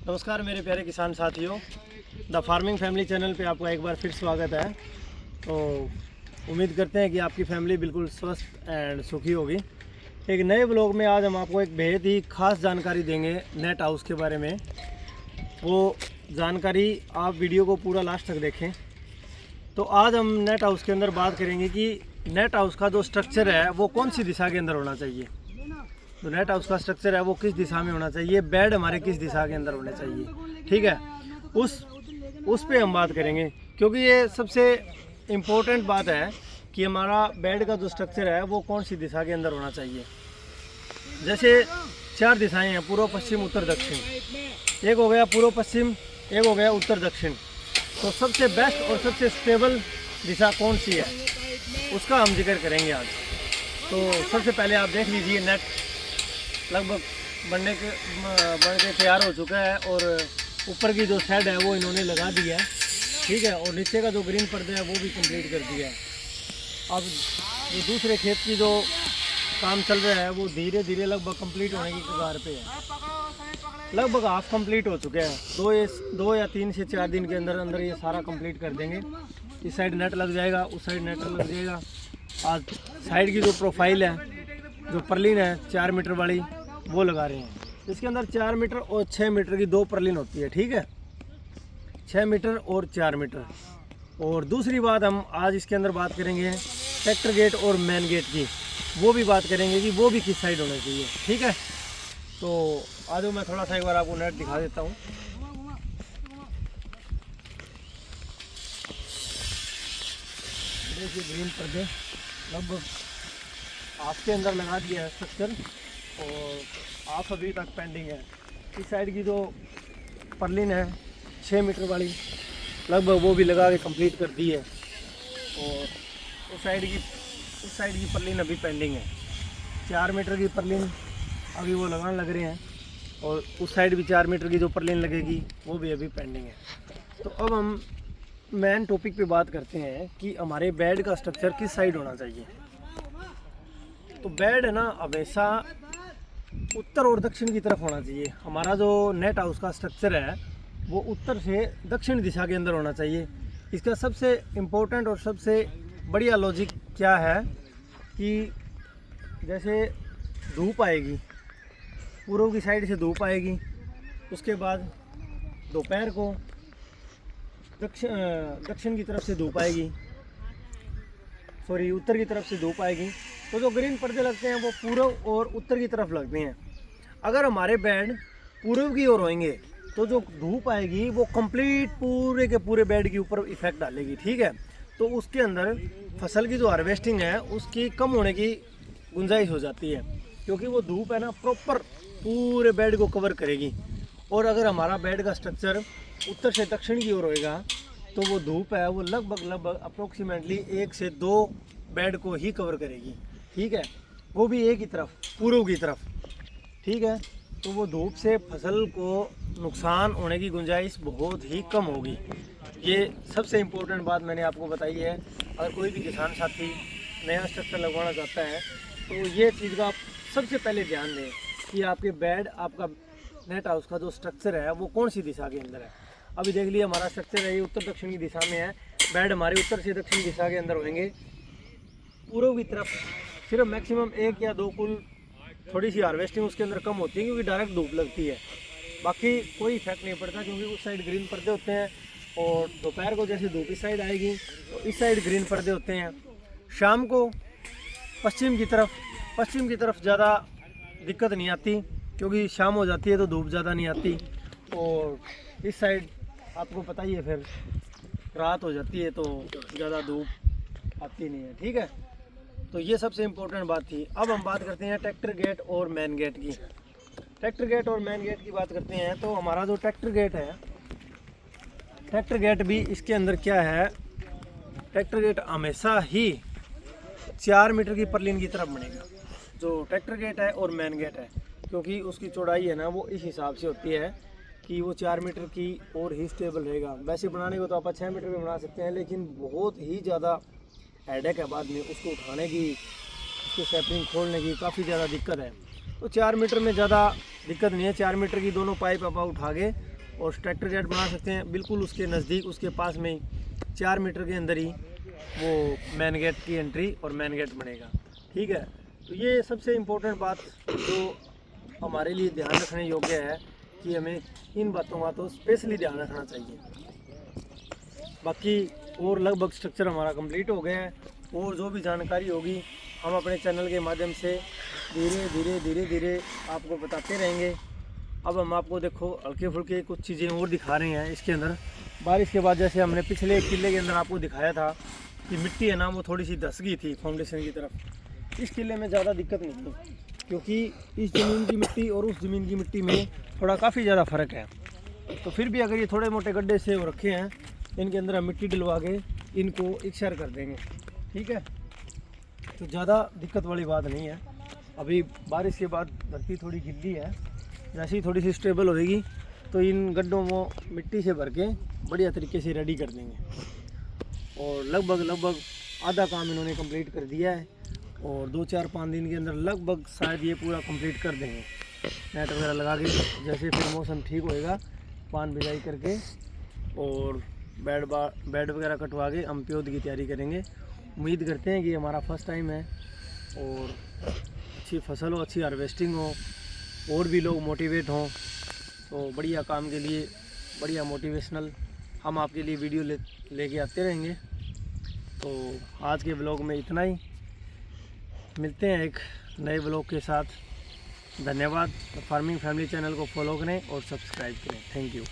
नमस्कार मेरे प्यारे किसान साथियों, द फार्मिंग फैमिली चैनल पे आपका एक बार फिर स्वागत है। तो उम्मीद करते हैं कि आपकी फैमिली बिल्कुल स्वस्थ एंड सुखी होगी। एक नए ब्लॉग में आज हम आपको एक बेहद ही खास जानकारी देंगे नेट हाउस के बारे में। वो जानकारी आप वीडियो को पूरा लास्ट तक देखें। तो आज हम नेट हाउस के अंदर बात करेंगे कि नेट हाउस का जो स्ट्रक्चर है वो कौन सी दिशा के अंदर होना चाहिए। तो नेट हाउस का स्ट्रक्चर है वो किस दिशा में होना चाहिए, बेड हमारे किस दिशा के अंदर होने चाहिए, ठीक है। उस पे हम बात करेंगे, क्योंकि ये सबसे इम्पोर्टेंट बात है कि हमारा बेड का जो स्ट्रक्चर है वो कौन सी दिशा के अंदर होना चाहिए। जैसे 4 दिशाएं हैं, पूर्व पश्चिम उत्तर दक्षिण। एक हो गया पूर्व पश्चिम, एक हो गया उत्तर दक्षिण। तो सबसे बेस्ट और सबसे स्टेबल दिशा कौन सी है उसका हम जिक्र करेंगे आज। तो सबसे पहले आप देख लीजिए, नेट लगभग बन के तैयार हो चुका है और ऊपर की जो शेड है वो इन्होंने लगा दिया है, ठीक है। और नीचे का जो ग्रीन पर्दा है वो भी कंप्लीट कर दिया है। अब ये दूसरे खेत की जो काम चल रहा है वो धीरे धीरे लगभग कंप्लीट होने की कगार पे है। लगभग हाफ कंप्लीट हो चुके हैं। 2 या 3 से 4 दिन के अंदर अंदर ये सारा कंप्लीट कर देंगे। इस साइड नेट लग जाएगा, उस साइड नेट लग जाएगा। आज साइड की जो प्रोफाइल है, जो पर्लिन है 4 मीटर वाली, वो लगा रहे हैं। इसके अंदर 4 मीटर और 6 मीटर की 2 पर्लिन होती है, ठीक है। 6 मीटर और 4 मीटर। और दूसरी बात हम आज इसके अंदर बात करेंगे ट्रैक्टर गेट और मेन गेट की। वो भी बात करेंगे कि वो भी किस साइड होना चाहिए, ठीक है। तो आज मैं थोड़ा सा एक बार आपको नेट दिखा देता हूँ। देखिए ग्रीन पर्दे लगभग आपके अंदर लगा दिया है स्ट्रक्चर, और आप अभी तक पेंडिंग है। इस साइड की जो पर्लिन है 6 मीटर वाली, लगभग वो भी लगा के कंप्लीट कर दी है। और उस साइड की पर्लिन अभी पेंडिंग है। 4 मीटर की पर्लिन अभी वो लगाने लग रहे हैं, और उस साइड भी 4 मीटर की जो पर्लिन लगेगी वो भी अभी पेंडिंग है। तो अब हम मेन टॉपिक पे बात करते हैं कि हमारे बेड का स्ट्रक्चर किस साइड होना चाहिए। तो बेड है ना हमेशा उत्तर और दक्षिण की तरफ होना चाहिए। हमारा जो नेट हाउस का स्ट्रक्चर है वो उत्तर से दक्षिण दिशा के अंदर होना चाहिए। इसका सबसे इम्पोर्टेंट और सबसे बढ़िया लॉजिक क्या है कि जैसे धूप आएगी, पूर्व की साइड से धूप आएगी, उसके बाद दोपहर को दक्षिण की तरफ से धूप आएगी, उत्तर की तरफ से धूप आएगी। तो जो ग्रीन पर्दे लगते हैं वो पूर्व और उत्तर की तरफ लगते हैं। अगर हमारे बेड पूर्व की ओर होंगे तो जो धूप आएगी वो कंप्लीट पूरे के पूरे बेड के ऊपर इफेक्ट डालेगी, ठीक है। तो उसके अंदर फसल की जो हार्वेस्टिंग है उसकी कम होने की गुंजाइश हो जाती है, क्योंकि वो धूप है ना प्रॉपर पूरे बेड को कवर करेगी। और अगर हमारा बेड का स्ट्रक्चर उत्तर से दक्षिण की ओर होएगा तो वो धूप है वो लगभग अप्रोक्सीमेटली 1 से 2 बेड को ही कवर करेगी, ठीक है। वो भी एक ही तरफ, पूर्व की तरफ, ठीक है। तो वो धूप से फसल को नुकसान होने की गुंजाइश बहुत ही कम होगी। ये सबसे इम्पोर्टेंट बात मैंने आपको बताई है। अगर कोई भी किसान साथी नया स्ट्रक्चर लगवाना चाहता है तो ये चीज़ का आप सबसे पहले ध्यान दें कि आपके बेड, आपका नेट हाउस का जो स्ट्रक्चर है वो कौन सी दिशा के अंदर है। अभी देख लिए हमारा स्ट्रक्चर है ये उत्तर दक्षिण की दिशा में है। बेड हमारे उत्तर से दक्षिण दिशा के अंदर होंगे। पूर्व की तरफ सिर्फ मैक्सिमम 1 या 2 कुल थोड़ी सी हार्वेस्टिंग उसके अंदर कम होती है, क्योंकि डायरेक्ट धूप लगती है। बाकी कोई इफेक्ट नहीं पड़ता, क्योंकि उस साइड ग्रीन पर्दे होते हैं। और दोपहर को जैसे धूप इस साइड आएगी तो इस साइड ग्रीन पर्दे होते हैं। शाम को पश्चिम की तरफ ज़्यादा दिक्कत नहीं आती, क्योंकि शाम हो जाती है तो धूप ज़्यादा नहीं आती। और इस साइड आपको पता ही है, फिर रात हो जाती है तो ज़्यादा धूप आती नहीं है, ठीक है। तो ये सबसे इम्पोर्टेंट बात थी। अब हम बात करते हैं ट्रैक्टर गेट और मेन गेट की। ट्रैक्टर गेट और मेन गेट की बात करते हैं तो हमारा जो ट्रैक्टर गेट है, ट्रैक्टर गेट भी इसके अंदर क्या है, ट्रैक्टर गेट हमेशा ही 4 मीटर की पर्लिन की तरफ बनेगा। जो ट्रैक्टर गेट है और मेन गेट है, क्योंकि उसकी चौड़ाई है ना वो इस हिसाब से होती है कि वो 4 मीटर की और ही स्टेबल रहेगा। वैसे बनाने को तो आप 6 मीटर में बना सकते हैं, लेकिन बहुत ही ज़्यादा हेडेक है बाद में उसको उठाने की, उसको सेपरिंग खोलने की काफ़ी ज़्यादा दिक्कत है। तो 4 मीटर में ज़्यादा दिक्कत नहीं है। 4 मीटर की दोनों पाइप आप उठा के और ट्रैक्टर गेट बना सकते हैं। बिल्कुल उसके नज़दीक, उसके पास में 4 मीटर के अंदर ही वो मेन गेट की एंट्री और मेन गेट बनेगा। ठीक है, तो ये सबसे इम्पोर्टेंट बात जो हमारे लिए ध्यान रखने योग्य है कि हमें इन बातों का तो स्पेशली ध्यान रखना चाहिए। बाकी और लगभग स्ट्रक्चर हमारा कंप्लीट हो गया है, और जो भी जानकारी होगी हम अपने चैनल के माध्यम से धीरे धीरे आपको बताते रहेंगे। अब हम आपको देखो हल्के फुल्के कुछ चीज़ें और दिखा रहे हैं इसके अंदर। बारिश के बाद जैसे हमने पिछले किले के अंदर आपको दिखाया था कि मिट्टी है ना वो थोड़ी सी धस गई थी फाउंडेशन की तरफ। इस किले में ज़्यादा दिक्कत नहीं है, क्योंकि इस ज़मीन की मिट्टी और उस ज़मीन की मिट्टी में थोड़ा काफ़ी ज़्यादा फ़र्क है। तो फिर भी अगर ये थोड़े मोटे गड्ढे से वो रखे हैं, इनके अंदर हम मिट्टी डलवा के इनको इकसर कर देंगे। ठीक है, तो ज़्यादा दिक्कत वाली बात नहीं है। अभी बारिश के बाद धरती थोड़ी गिल्ली है, जैसे ही थोड़ी सी स्टेबल होएगी तो इन गड्ढों को मिट्टी से भर के बढ़िया तरीके से रेडी कर देंगे। और लगभग आधा काम इन्होंने कंप्लीट कर दिया है, और 2-4-5 दिन के अंदर लगभग शायद ये पूरा कंप्लीट कर देंगे। नेट वगैरह लगा के जैसे फिर मौसम ठीक होएगा पान बिजाई करके और बेड वगैरह कटवा के हम प्योद की तैयारी करेंगे। उम्मीद करते हैं कि हमारा फर्स्ट टाइम है और अच्छी फसल हो, अच्छी हार्वेस्टिंग हो, और भी लोग मोटिवेट हों। तो बढ़िया काम के लिए बढ़िया मोटिवेशनल हम आपके लिए वीडियो लेके आते रहेंगे। तो आज के व्लॉग में इतना ही, मिलते हैं एक नए व्लॉग के साथ। धन्यवाद। फार्मिंग फैमिली चैनल को फॉलो करें और सब्सक्राइब करें। Thank you.